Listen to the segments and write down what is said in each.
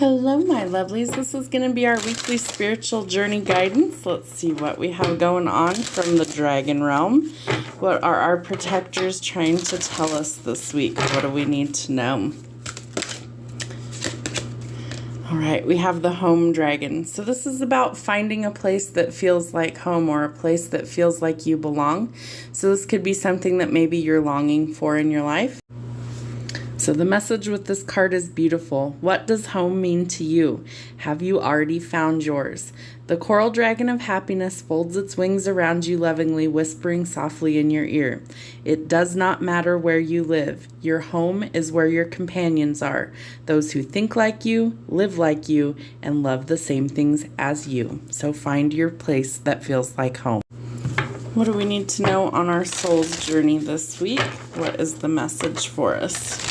Hello, my lovelies. This is going to be our weekly spiritual journey guidance. Let's see what we have going on from the dragon realm. What are our protectors trying to tell us this week? What do we need to know? All right, we have the home dragon. So this is about finding a place that feels like home or a place that feels like you belong. So this could be something that maybe you're longing for in your life. So the message with this card is beautiful. What does home mean to you? Have you already found yours? The coral dragon of happiness folds its wings around you lovingly, whispering softly in your ear. It does not matter where you live. Your home is where your companions are, those who think like you, live like you, and love the same things as you. So find your place that feels like home. What do we need to know on our soul's journey this week? What is the message for us?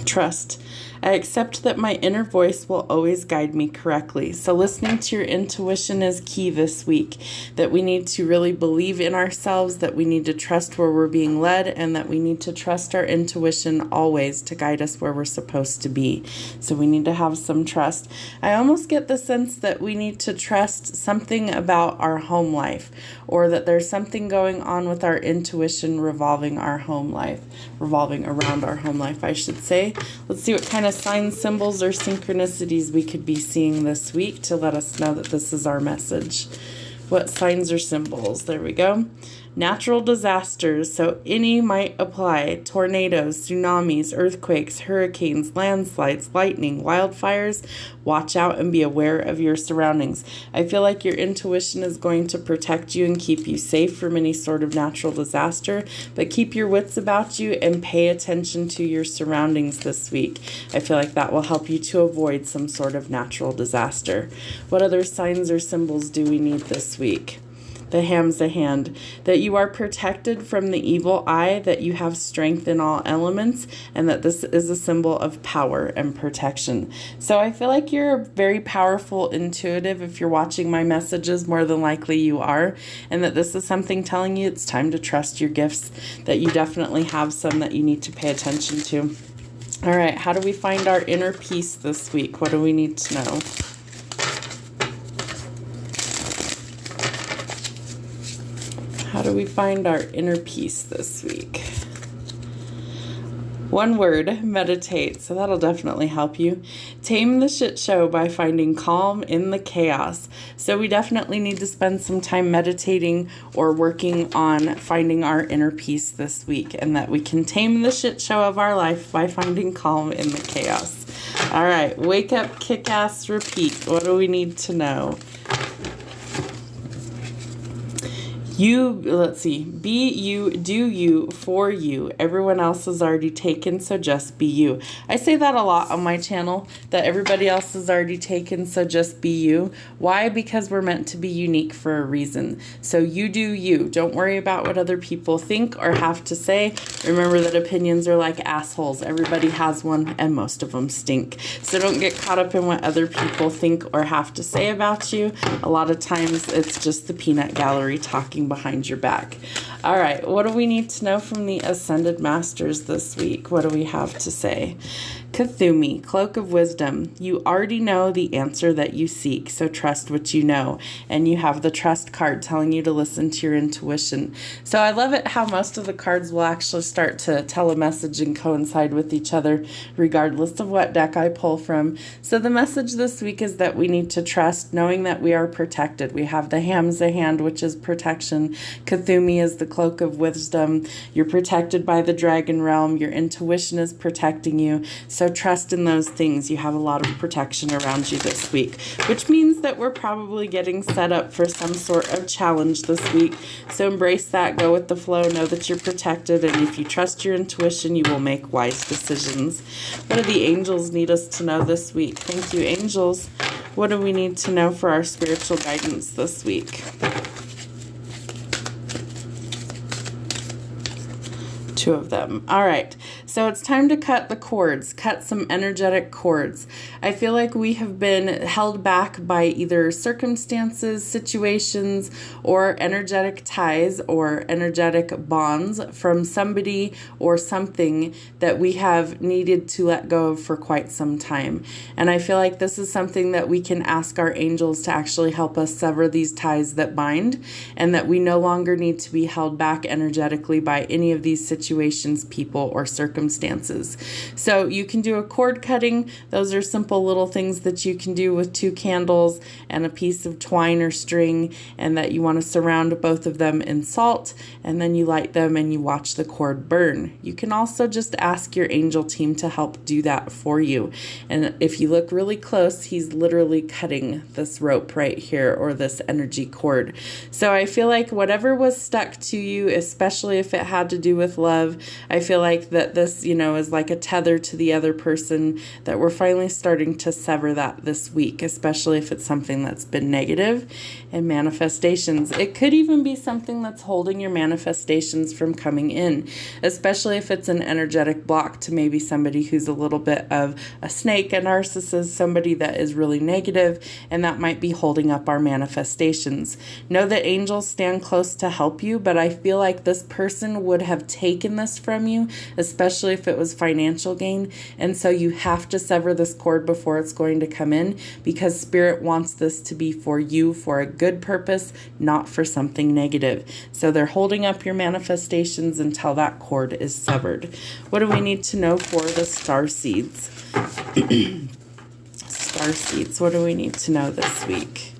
Trust. I accept that my inner voice will always guide me correctly. So listening to your intuition is key this week. That we need to really believe in ourselves, that we need to trust where we're being led, and that we need to trust our intuition always to guide us where we're supposed to be. So we need to have some trust. I almost get the sense that we need to trust something about our home life, or that there's something going on with our intuition revolving around our home life, I should say. Let's see what kind of signs, symbols, or synchronicities we could be seeing this week to let us know that this is our message. What signs or symbols? There we go. Natural disasters, so any might apply. Tornadoes, tsunamis, earthquakes, hurricanes, landslides, lightning, wildfires. Watch out and be aware of your surroundings. I feel like your intuition is going to protect you and keep you safe from any sort of natural disaster, but keep your wits about you and pay attention to your surroundings this week. I feel like that will help you to avoid some sort of natural disaster. What other signs or symbols do we need this week? The ham's a hand, that you are protected from the evil eye, that you have strength in all elements, and that this is a symbol of power and protection. So I feel like you're very powerful, intuitive. If you're watching my messages, more than likely you are, and that this is something telling you it's time to trust your gifts, that you definitely have some that you need to pay attention to. All right, how do we find our inner peace this week? What do we need to know? How do we find our inner peace this week? One word, meditate. So that'll definitely help you. Tame the shit show by finding calm in the chaos. So we definitely need to spend some time meditating or working on finding our inner peace this week, and that we can tame the shit show of our life by finding calm in the chaos. All right, wake up, kick ass, repeat. What do we need to know? Let's see, be you, do you, for you. Everyone else is already taken, so just be you. I say that a lot on my channel, that everybody else is already taken, so just be you. Why? Because we're meant to be unique for a reason. So you do you. Don't worry about what other people think or have to say. Remember that opinions are like assholes. Everybody has one, and most of them stink. So don't get caught up in what other people think or have to say about you. A lot of times it's just the peanut gallery talking behind your back. All right, what do we need to know from the Ascended Masters this week? What do we have to say? Kathumi, Cloak of Wisdom. You already know the answer that you seek, so trust what you know. And you have the Trust card telling you to listen to your intuition. So I love it how most of the cards will actually start to tell a message and coincide with each other, regardless of what deck I pull from. So the message this week is that we need to trust, knowing that we are protected. We have the ham's a hand, which is protection. Kathumi is the Cloak of Wisdom. You're protected by the dragon realm. Your intuition is protecting you. So trust in those things. You have a lot of protection around you this week, which means that we're probably getting set up for some sort of challenge this week. So embrace that, go with the flow, know that you're protected, and if you trust your intuition, you will make wise decisions. What do the angels need us to know this week? Thank you, angels. What do we need to know for our spiritual guidance this week? Two of them. All right. So it's time to cut the cords, cut some energetic cords. I feel like we have been held back by either circumstances, situations, or energetic ties or energetic bonds from somebody or something that we have needed to let go of for quite some time. And I feel like this is something that we can ask our angels to actually help us sever these ties that bind, and that we no longer need to be held back energetically by any of these situations, people, or circumstances. So you can do a cord cutting. Those are simple little things that you can do with 2 candles and a piece of twine or string, and that you want to surround both of them in salt, and then you light them and you watch the cord burn. You can also just ask your angel team to help do that for you. And if you look really close, he's literally cutting this rope right here, or this energy cord. So I feel like whatever was stuck to you, especially if it had to do with love, I feel like that this, is like a tether to the other person, that we're finally starting to sever that this week, especially if it's something that's been negative. And manifestations, it could even be something that's holding your manifestations from coming in, especially if it's an energetic block to maybe somebody who's a little bit of a snake, a narcissist, somebody that is really negative, and that might be holding up our manifestations. Know that angels stand close to help you, but I feel like this person would have taken this from you, especially if it was financial gain. And so you have to sever this cord before it's going to come in, because Spirit wants this to be for you, for a good purpose, not for something negative. So they're holding up your manifestations until that cord is severed. What do we need to know for the star seeds? Star seeds, what do we need to know this week?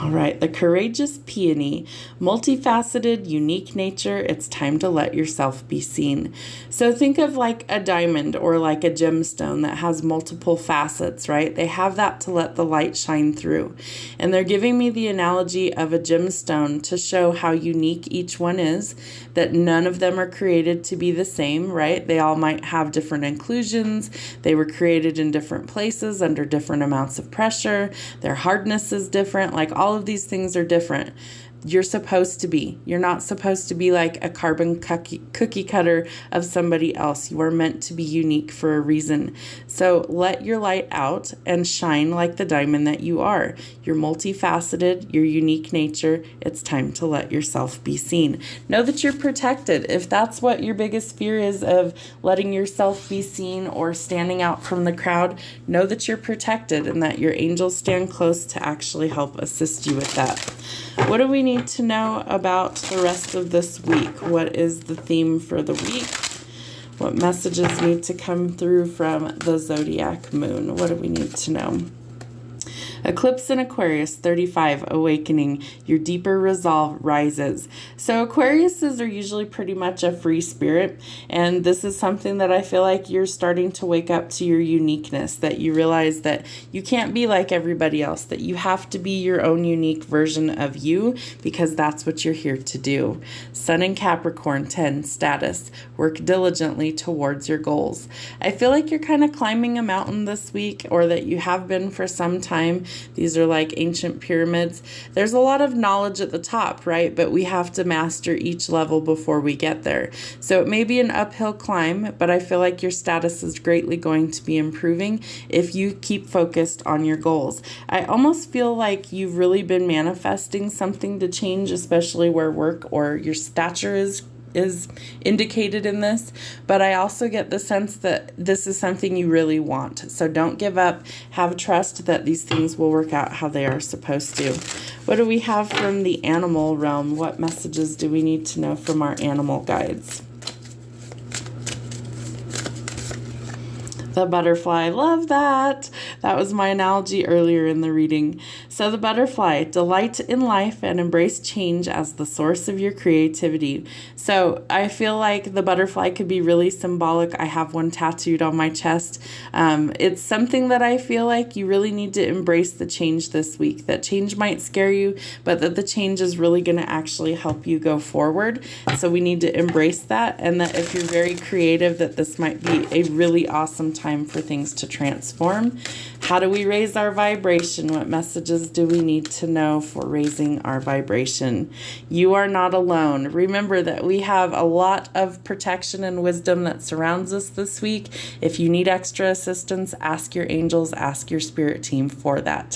All right, the courageous peony, multifaceted, unique nature. It's time to let yourself be seen. So think of like a diamond or like a gemstone that has multiple facets, right? They have that to let the light shine through. And they're giving me the analogy of a gemstone to show how unique each one is, that none of them are created to be the same, right? They all might have different inclusions. They were created in different places under different amounts of pressure. Their hardness is different. Like all of these things are different. You're supposed to be. You're not supposed to be like a carbon cookie cutter of somebody else. You are meant to be unique for a reason. So let your light out and shine like the diamond that you are. You're multifaceted, your unique nature. It's time to let yourself be seen. Know that you're protected. If that's what your biggest fear is, of letting yourself be seen or standing out from the crowd, know that you're protected and that your angels stand close to actually help assist you with that. What do we need to know about the rest of this week? What is the theme for the week? What messages need to come through from the zodiac moon? What do we need to know? Eclipse in Aquarius, 35, awakening. Your deeper resolve rises. So Aquariuses are usually pretty much a free spirit. And this is something that I feel like you're starting to wake up to your uniqueness, that you realize that you can't be like everybody else, that you have to be your own unique version of you, because that's what you're here to do. Sun in Capricorn, 10, status. Work diligently towards your goals. I feel like you're kind of climbing a mountain this week, or that you have been for some time. These are like ancient pyramids. There's a lot of knowledge at the top, right? But we have to master each level before we get there. So it may be an uphill climb, but I feel like your status is greatly going to be improving if you keep focused on your goals. I almost feel like you've really been manifesting something to change, especially where work or your stature is indicated in this, but I also get the sense that this is something you really want. So don't give up. Have trust that these things will work out how they are supposed to. What do we have from the animal realm? What messages do we need to know from our animal guides? The butterfly, love that. That was my analogy earlier in the reading. So the butterfly, delight in life and embrace change as the source of your creativity. So I feel like the butterfly could be really symbolic. I have one tattooed on my chest. It's something that I feel like you really need to embrace the change this week. That change might scare you, but that the change is really going to actually help you go forward. So we need to embrace that, and that if you're very creative, that this might be a really awesome time time for things to transform. How do we raise our vibration? What messages do we need to know for raising our vibration? You are not alone. Remember that we have a lot of protection and wisdom that surrounds us this week. If you need extra assistance, ask your angels, ask your spirit team for that.